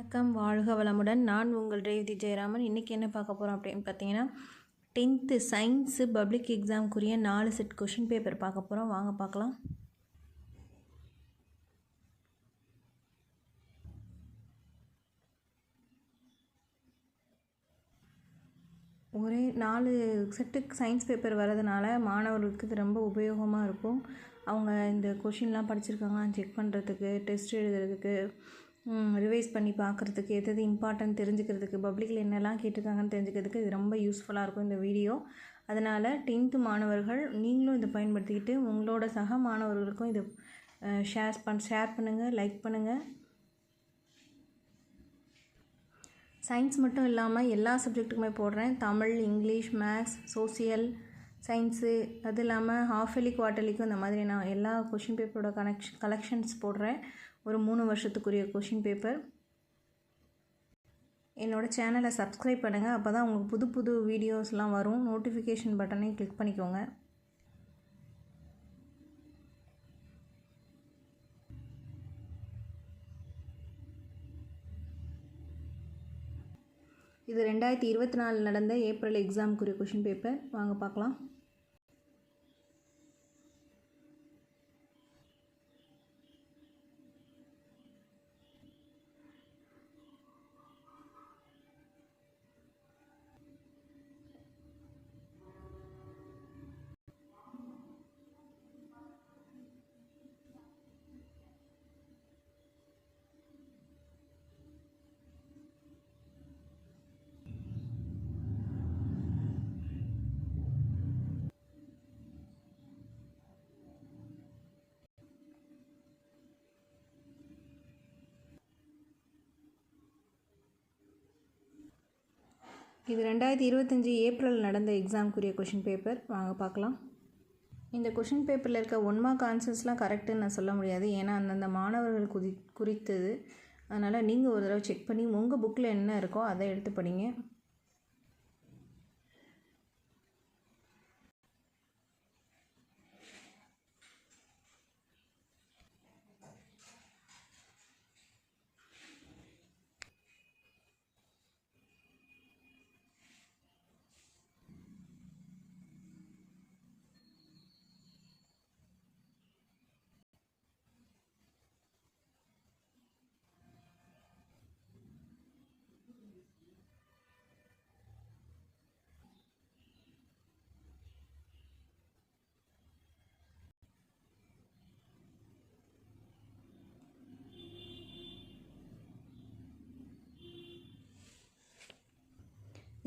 வணக்கம், வாழ்க வளமுடன். நான் உங்கள் ரேவதி ஜெயராமன். இன்றைக்கி என்ன பார்க்க போகிறோம் அப்படின்னு பார்த்தீங்கன்னா, 10th சயின்ஸு பப்ளிக் எக்ஸாம்க்குரிய 4 செட் கொஷின் பேப்பர் பார்க்க போகிறோம். வாங்க பார்க்கலாம். ஒரே 4 செட்டுக்கு சயின்ஸ் பேப்பர் வரதுனால மாணவர்களுக்கு இது ரொம்ப உபயோகமாக இருக்கும். அவங்க இந்த கொஷின்லாம் படிச்சிருக்காங்களான்னு செக் பண்ணுறதுக்கு, டெஸ்ட் எழுதுறதுக்கு, ரிவைஸ் பண்ணி பார்க்குறதுக்கு, எது இம்பார்ட்டன்ட் தெரிஞ்சுக்கிறதுக்கு, பப்ளிக்கில் என்னெல்லாம் கேட்டிருக்காங்கன்னு தெரிஞ்சுக்கிறதுக்கு இது ரொம்ப யூஸ்ஃபுல்லாக இருக்கும் இந்த வீடியோ. அதனால் 10th மாணவர்கள் நீங்களும் இதை பயன்படுத்திக்கிட்டு உங்களோட சக மாணவர்களுக்கும் இதை ஷேர் பண்ணுங்கள், லைக் பண்ணுங்கள். சயின்ஸ் மட்டும் இல்லாமல் எல்லா சப்ஜெக்ட்டுக்குமே போடுறேன். Tamil, English, maths, social, science, அது இல்லாமல் ஹாஃப்லி, குவார்ட்டர்லிக்கும் இந்த மாதிரி நான் எல்லா கொஷின் பேப்பரோட கலெக்ஷன்ஸ் போடுறேன். ஒரு 3 வருஷத்துக்குரிய கொஷின் பேப்பர். என்னோடய சேனலை சப்ஸ்கிரைப் பண்ணுங்கள். அப்போ தான் உங்களுக்கு புது புது வீடியோஸ்லாம் வரும். நோட்டிஃபிகேஷன் பட்டனையும் கிளிக் பண்ணிக்கோங்க. இது 2024 நடந்த ஏப்ரல் எக்ஸாமுக்குரிய கொஷின் பேப்பர். வாங்க பார்க்கலாம். இது 2025 ஏப்ரல் நடந்த எக்ஸாமுக்குரிய கொஷின் பேப்பர். வாங்க பார்க்கலாம். இந்த கொஷின் பேப்பரில் இருக்க 1 மார்க் ஆன்சர்ஸ்லாம் கரெக்டுன்னு நான் சொல்ல முடியாது. ஏன்னா அந்தந்த மாணவர்கள் குறித்தது. அதனால் நீங்கள் ஒரு தடவை செக் பண்ணி உங்கள் புக்கில் என்ன இருக்கோ அதை எடுத்து படிங்க.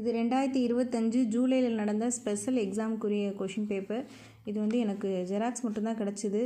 இது 2025 ஜூலையில் நடந்த ஸ்பெஷல் எக்ஸாமுக்குரிய கொஷின் பேப்பர். இது எனக்கு ஜெராக்ஸ் மட்டும்தான் கிடச்சிது.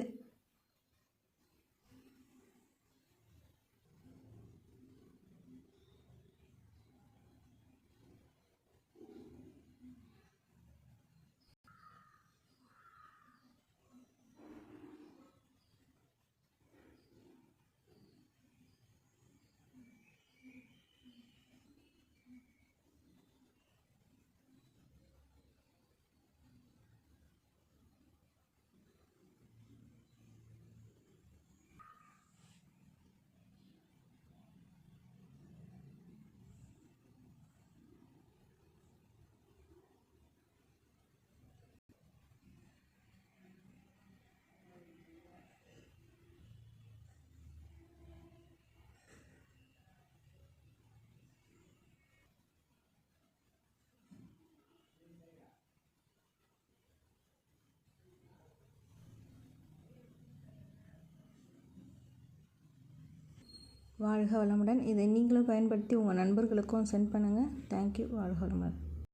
வாழ்க வளமுடன். இதை நீங்களும் பயன்படுத்தி உங்கள் நண்பர்களுக்கும் சென்ட் பண்ணுங்கள். தேங்க்யூ. வாழ்க வளமுடன்.